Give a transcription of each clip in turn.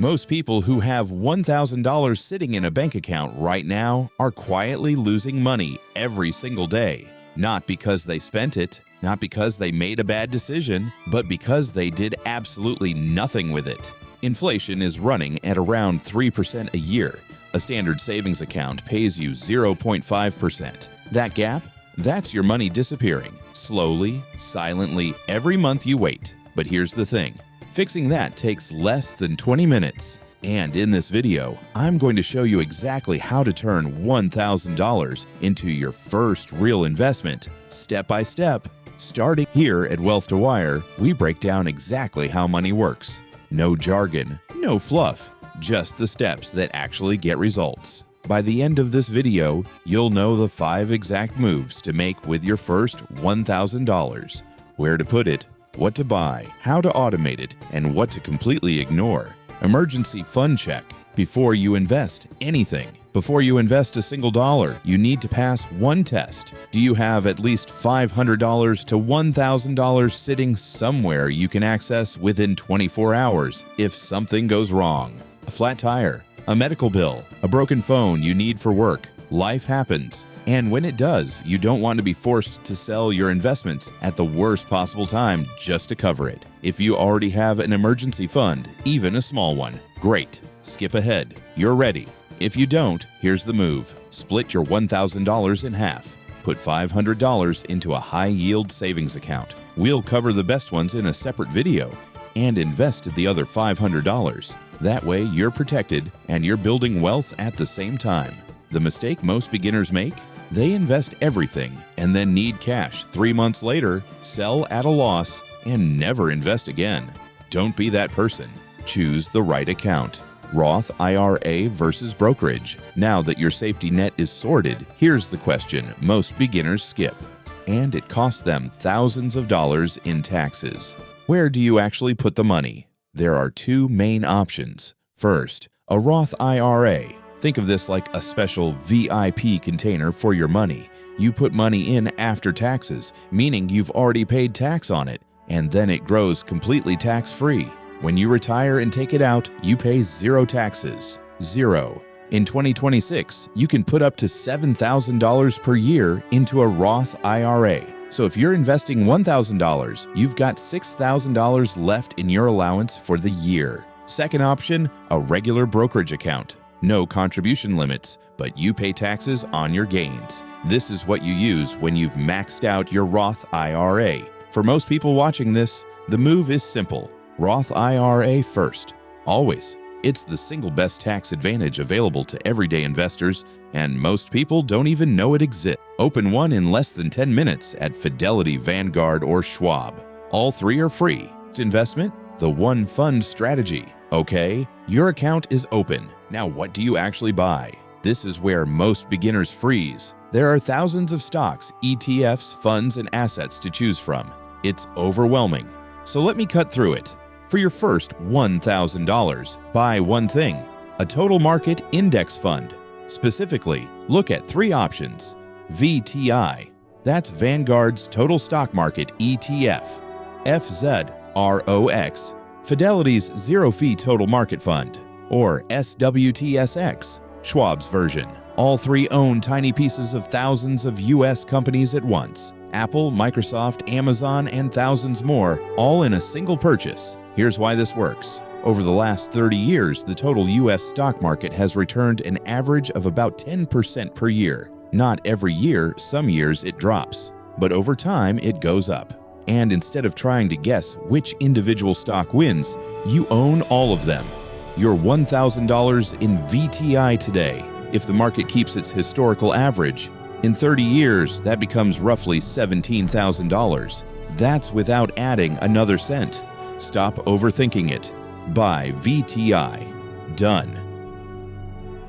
Most people who have $1,000 sitting in a bank account right now are quietly losing money every single day. Not because they spent it, not because they made a bad decision, but because they did absolutely nothing with it. Inflation is running at around 3% a year. A standard savings account pays you 0.5%. That gap? That's your money disappearing, slowly, silently, every month you wait. But here's the thing. Fixing that takes less than 20 minutes. And in this video, I'm going to show you exactly how to turn $1,000 into your first real investment, step by step. Starting here at WealthToWire, we break down exactly how money works. No jargon, no fluff, just the steps that actually get results. By the end of this video, you'll know the 5 exact moves to make with your first $1,000, where to put it, what to buy, how to automate it, and what to completely ignore. Emergency fund check. Before you invest anything, before you invest a single dollar, you need to pass one test. Do you have at least $500 to $1,000 sitting somewhere you can access within 24 hours if something goes wrong? A flat tire, a medical bill, a broken phone you need for work. Life happens. And when it does, you don't want to be forced to sell your investments at the worst possible time just to cover it. If you already have an emergency fund, even a small one, great. Skip ahead. You're ready. If you don't, here's the move. Split your $1,000 in half. Put $500 into a high-yield savings account. We'll cover the best ones in a separate video and invest the other $500. That way, you're protected and you're building wealth at the same time. The mistake most beginners make? They invest everything and then need cash 3 months later, sell at a loss, and never invest again. Don't be that person. Choose the right account. Roth IRA versus brokerage. Now that your safety net is sorted, here's the question most beginners skip. And it costs them thousands of dollars in taxes. Where do you actually put the money? There are 2 main options. First, a Roth IRA. Think of this like a special VIP container for your money. You put money in after taxes, meaning you've already paid tax on it, and then it grows completely tax-free. When you retire and take it out, you pay 0 taxes. 0. In 2026, you can put up to $7,000 per year into a Roth IRA. So if you're investing $1,000, you've got $6,000 left in your allowance for the year. Second option, a regular brokerage account. No contribution limits, but you pay taxes on your gains. This is what you use when you've maxed out your Roth IRA. For most people watching this, the move is simple. Roth IRA first. Always. It's the single best tax advantage available to everyday investors, and most people don't even know it exists. Open one in less than 10 minutes at Fidelity, Vanguard, or Schwab. All 3 are free. Investment? The one fund strategy. Okay, your account is open. Now what do you actually buy? This is where most beginners freeze. There are thousands of stocks, ETFs, funds, and assets to choose from. It's overwhelming. So let me cut through it. For your first $1,000, buy one thing, a total market index fund. Specifically, look at 3 options. VTI, that's Vanguard's total stock market ETF. FZROX, Fidelity's zero-fee total market fund. Or SWTSX, Schwab's version. All 3 own tiny pieces of thousands of US companies at once. Apple, Microsoft, Amazon, and thousands more, all in a single purchase. Here's why this works. Over the last 30 years, the total US stock market has returned an average of about 10% per year. Not every year, some years it drops. But over time, it goes up. And instead of trying to guess which individual stock wins, you own all of them. Your $1,000 in VTI today, if the market keeps its historical average, in 30 years, that becomes roughly $17,000. That's without adding another cent. Stop overthinking it. Buy VTI. Done.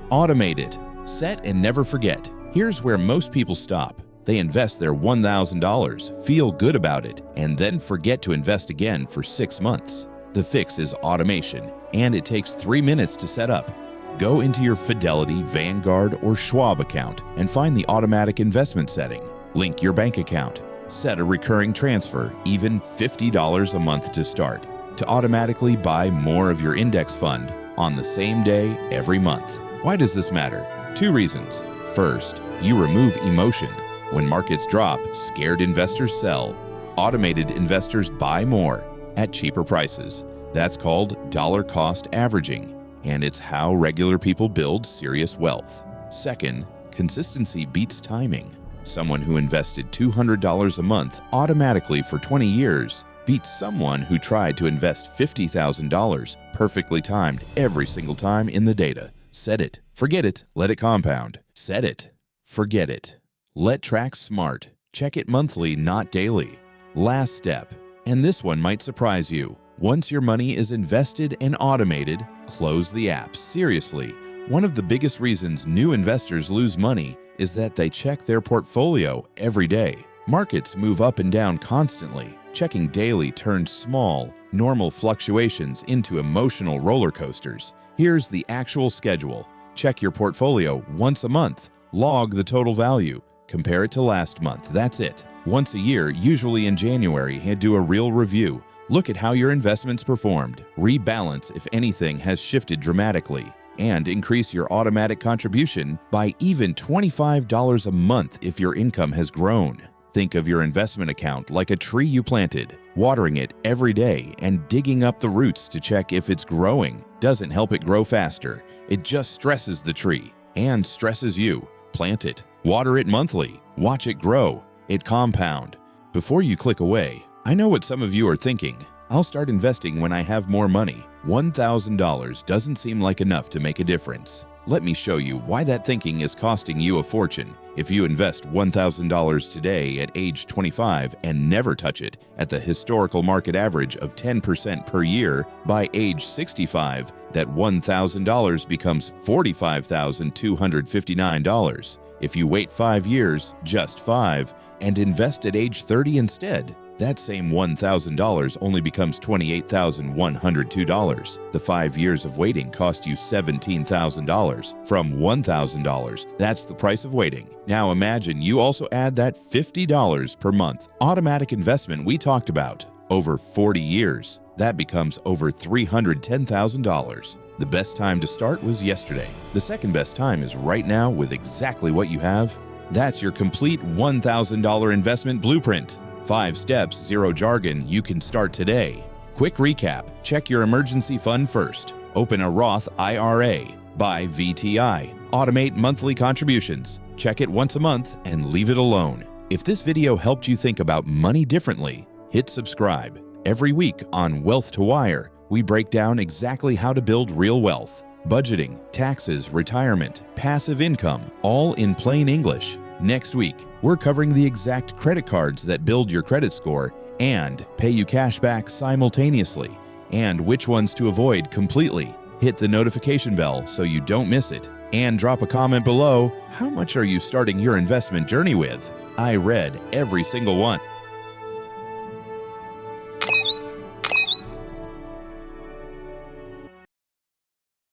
Automate it. Set and never forget. Here's where most people stop. They invest their $1,000, feel good about it, and then forget to invest again for 6 months. The fix is automation, and it takes 3 minutes to set up. Go into your Fidelity, Vanguard, or Schwab account and find the automatic investment setting. Link your bank account. Set a recurring transfer, even $50 a month to start, to automatically buy more of your index fund. on the same day every month. Why does this matter? 2 reasons. First, you remove emotion. When markets drop, scared investors sell. Automated investors buy more at cheaper prices. That's called dollar cost averaging, and it's how regular people build serious wealth. Second, consistency beats timing. Someone who invested $200 a month automatically for 20 years beats someone who tried to invest $50,000 perfectly timed every single time in the data. Set it, forget it, let it compound. Set it, forget it. Let track smart. Check it monthly, not daily. Last step, and this one might surprise you. Once your money is invested and automated, close the app. Seriously, one of the biggest reasons new investors lose money is that they check their portfolio every day. Markets move up and down constantly. Checking daily turns small, normal fluctuations into emotional roller coasters. Here's the actual schedule. Check your portfolio once a month. Log the total value. Compare it to last month. That's it. Once a year, usually in January, do a real review. Look at how your investments performed. Rebalance if anything has shifted dramatically. And increase your automatic contribution by even $25 a month if your income has grown. Think of your investment account like a tree you planted. Watering it every day and digging up the roots to check if it's growing doesn't help it grow faster. It just stresses the tree and stresses you. Plant it. Water it monthly. Watch it grow. It compound. Before you click away, I know what some of you are thinking. I'll start investing when I have more money. $1,000 doesn't seem like enough to make a difference. Let me show you why that thinking is costing you a fortune. If you invest $1,000 today at age 25 and never touch it at the historical market average of 10% per year, by age 65, that $1,000 becomes $45,259. If you wait 5 years, just 5, and invest at age 30 instead, that same $1,000 only becomes $28,102. The 5 years of waiting cost you $17,000 from $1,000. That's the price of waiting. Now imagine you also add that $50 per month automatic investment we talked about. Over 40 years, that becomes over $310,000. The best time to start was yesterday. The second best time is right now with exactly what you have. That's your complete $1,000 investment blueprint. 5 steps, 0 jargon, you can start today. Quick recap, check your emergency fund first. Open a Roth IRA. Buy VTI. Automate monthly contributions. Check it once a month and leave it alone. If this video helped you think about money differently, hit subscribe. Every week on WealthToWire, we break down exactly how to build real wealth. Budgeting, taxes, retirement, passive income, all in plain English. Next week, we're covering the exact credit cards that build your credit score and pay you cash back simultaneously, and which ones to avoid completely. Hit the notification bell so you don't miss it, and drop a comment below. How much are you starting your investment journey with? I read every single one.